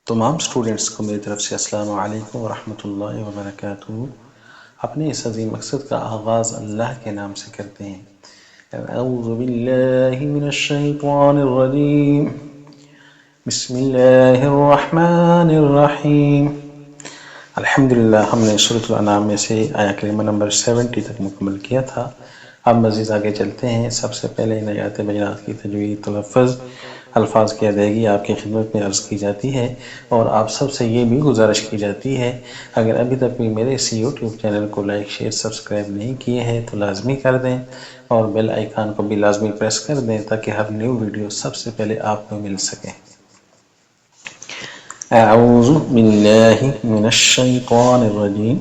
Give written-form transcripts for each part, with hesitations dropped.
تمام سٹوڈنٹس کو میری طرف سے السلام علیکم ورحمۃ اللہ وبرکاتہ۔ اپنے اس عظیم مقصد کا آغاز اللہ کے نام سے کرتے ہیں۔ اعوذ باللہ من الشیطان الرجیم، بسم اللہ الرحمن الرحیم۔ الحمدللہ ہم نے سورۃ الانعام میں سے آیہ کریمہ نمبر 70 تک مکمل کیا تھا۔ اب مزید آگے چلتے ہیں۔ سب سے پہلے ان آیات بینات کی تجوید، تلفظ، الفاظ کی ادائیگی آپ کی خدمت میں عرض کی جاتی ہے، اور آپ سب سے یہ بھی گزارش کی جاتی ہے اگر ابھی تک بھی میرے اس یوٹیوب چینل کو لائک، شیئر، سبسکرائب نہیں کیے ہیں تو لازمی کر دیں، اور بیل آئیکن کو بھی لازمی پریس کر دیں تاکہ ہر نیو ویڈیو سب سے پہلے آپ کو مل سکے۔ اعوذ باللہ من الشیطان الرجیم،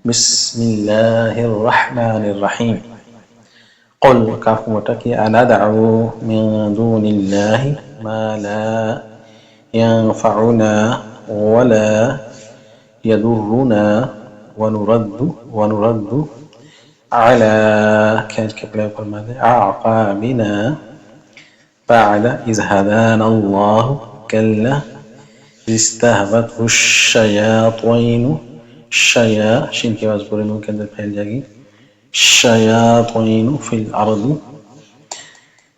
بسم اللہ الرحمن الرحیم۔ قل کاف موٹا کی اندعو من دون اللہ ما لا ينفعنا ولا يضرنا ونرد على أعقابنا بعد إذ هدانا الله كالذي استهوته الشياطين شین کی آواز پورے منہ کے اندر پھیل جائے گی، الشياطين في الأرض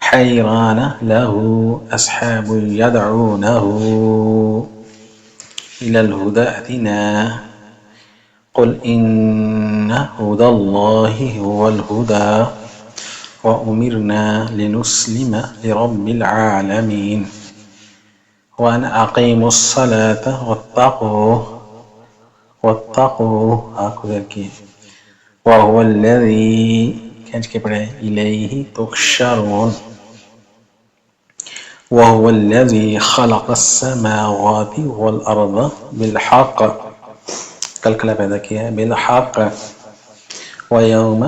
حيران له أصحاب يدعونه إلى الهدى ائتنا قل إن هدى الله هو الهدى وأمرنا لنسلم لرب العالمين وأن أقيموا الصلاة واتقوه وهو الذي إليه تحشرون وهو الذي خلق السماوات والأرض بالحق، کلکلہ پیدا کیا ہے، بالحق، ويوم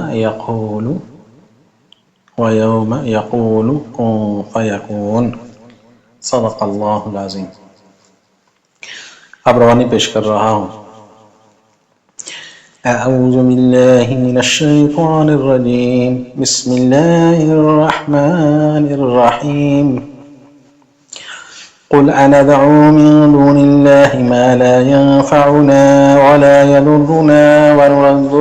يقول كن فيكون، صدق اللہ العظیم۔ اب روانی پیش کر رہا ہوں۔ اعوذ باللہ من الشیطان الرجیم، بسم اللہ الرحمن الرحیم۔ قل أندعو من دون الله ما لا ينفعنا ولا يضرنا ونرد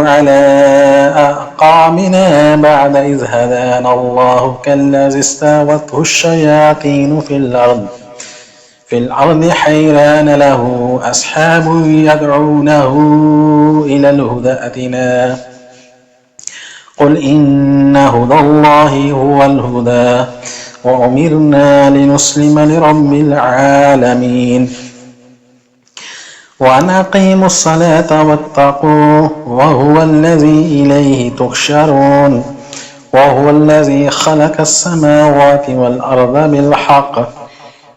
على أعقابنا بعد إذ هدانا الله كالذي استهوته الشياطين في الأرض حيران له أصحاب يدعونه إلى الهدى ائتنا قل إن هدى الله هو الهدى وأمرنا لنسلم لرب العالمين وأن أقيموا الصلاة واتقوه وهو الذي إليه تحشرون وهو الذي خلق السماوات والأرض بالحق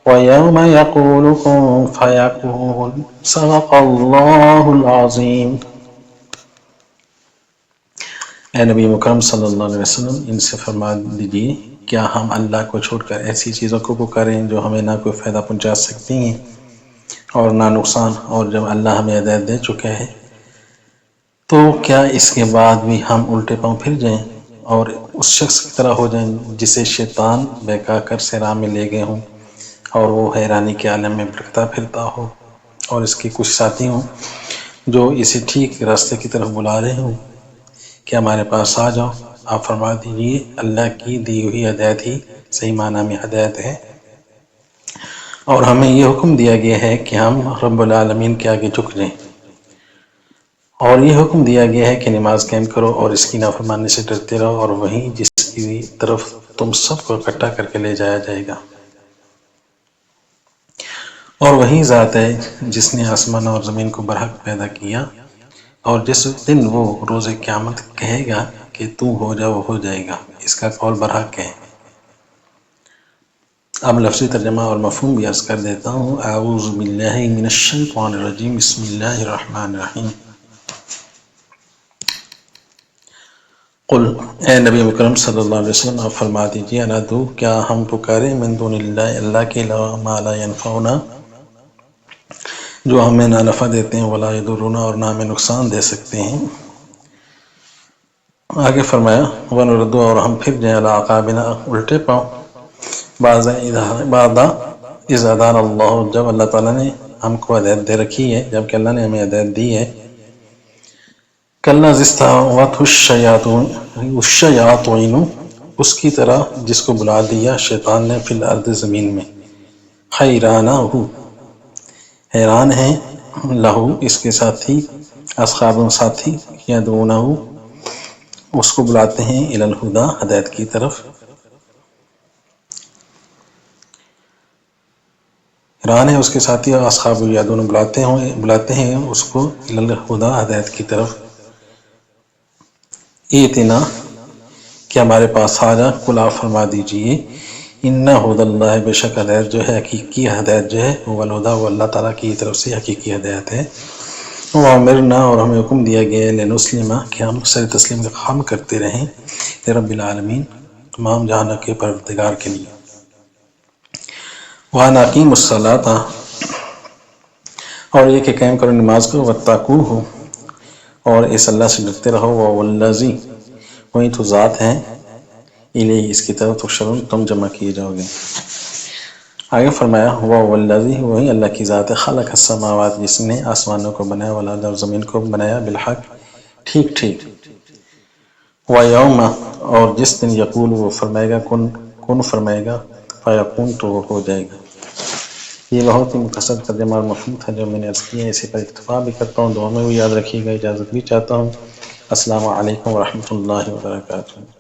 ويوم يقول كن فيكون، صدق الله العظيم۔ اے نبی مکرم صلی اللہ علیہ وسلم، ان سے فرما دیجئے کیا ہم اللہ کو چھوڑ کر ایسی چیزوں کو پکاریں جو ہمیں نہ کوئی فائدہ پہنچا سکتی ہیں اور نہ نقصان، اور جب اللہ ہمیں ہدایت دے چکا ہے تو کیا اس کے بعد بھی ہم الٹے پاؤں پھر جائیں اور اس شخص کی طرح ہو جائیں جسے شیطان بہکا کر سے راہ میں لے گئے ہوں اور وہ حیرانی کے عالم میں بھٹکتا پھرتا ہو، اور اس کے کچھ ساتھی ہوں جو اسے ٹھیک راستے کی طرف بلا رہے ہوں کہ ہمارے پاس آ جاؤ۔ آپ فرما دیجئے اللہ کی دی ہوئی ہدایت ہی صحیح معنی میں ہدایت ہے، اور ہمیں یہ حکم دیا گیا ہے کہ ہم رب العالمین کے آگے جھک جائیں، اور یہ حکم دیا گیا ہے کہ نماز قائم کرو اور اس کی نافرمانی سے ڈرتے رہو، اور وہی جس کی طرف تم سب کو اکٹھا کر کے لے جایا جائے گا، اور وہی ذات ہے جس نے آسمان اور زمین کو برحق پیدا کیا، اور جس دن وہ روز قیامت کہے گا کہ تو ہو جا، وہ ہو جائے گا، اس کا قول برحق ہے۔ اب لفظی ترجمہ اور مفہوم بھی عرض کر دیتا ہوں۔ اعوذ باللہ من الشیطان الرجیم، بسم اللہ الرحمن الرحیم۔ قل، اے نبی مکرم صلی اللہ علیہ وسلم، آپ فرما دیجئے اندعو، کیا ہم پکاریں من دون اللہ، اللہ کے علاوہ، ما لا ینفعنا، جو ہمیں نہ نفع دیتے ہیں، ولا یضرنا، اور نہ ہمیں نقصان دے سکتے ہیں۔ آگے فرمایا ونرد، اور ہم پھر جائیں، علی اعقابنا، الٹے پاؤں، بعض ازادان اللہ، جب اللہ تعالیٰ نے ہم کو ہدایت دے رکھی ہے، جب کہ اللہ نے ہمیں ہدایت دی ہے، کلّا استہوت الشیاطین، اس کی طرح جس کو بلا دیا شیطان نے، فی الارض، زمین میں، حیرانہ، حیران ہیں، لہو، اس کے ساتھی، اصحاب ساتھی، یدعونہ، اس کو بلاتے ہیں، الی الہدی، ہدایت کی طرف، حیران ہے اس کے ساتھی اور اصحاب یدعون، بلاتے ہیں اس کو، الی الہدی، ہدایت کی طرف، ایتنا، کہ ہمارے پاس آ جا، کلا، فرما دیجئے، ان ہدی اللہ، بے شک ہدایت جو ہے، حقیقی ہدایت جو ہے، وہ الہدی، وہ اللہ تعالیٰ کی طرف سے حقیقی ہدایت ہے، وَأُمِرْنَا، اور ہمیں حکم دیا گیا ہے، لِنُسْلِمَ، کہ ہم سر تسلیم کا کام کرتے رہیں، رب العالمین، تمام جہانوں کے پروردگار کے لیے، وَأَنْ أَقِیمُوا الصَّلَاةَ، اور یہ کہ قائم کرو نماز کو، وَاتَّقُوهُ، اور اس اللہ سے ڈرتے رہو، وَالَّذِی، وہی تو ذات ہے، الیہ، اس کی طرف تحشرون، تم جمع کیے جاؤ گے۔ آگے فرمایا، وَالَّذِی، وہی اللہ کی ذات ہے، خلق السماوات، جس نے آسمانوں کو بنایا، والارض، اور زمین کو بنایا، بالحق، ٹھیک ٹھیک، وَیَوْمَ، اور جس دن، یقول، وہ فرمائے گا، کن فرمائے گا، فیکون، تو وہ ہو جائے گا۔ یہ بہت ہی مختصر ترجمہ اور مفہوم تھا جو میں نے عرض کیا ہے، اسی پر اکتفا بھی کرتا ہوں، دعا میں بھی یاد رکھیے گا، اجازت بھی چاہتا ہوں۔ السلام علیکم ورحمۃ اللہ وبرکاتہ۔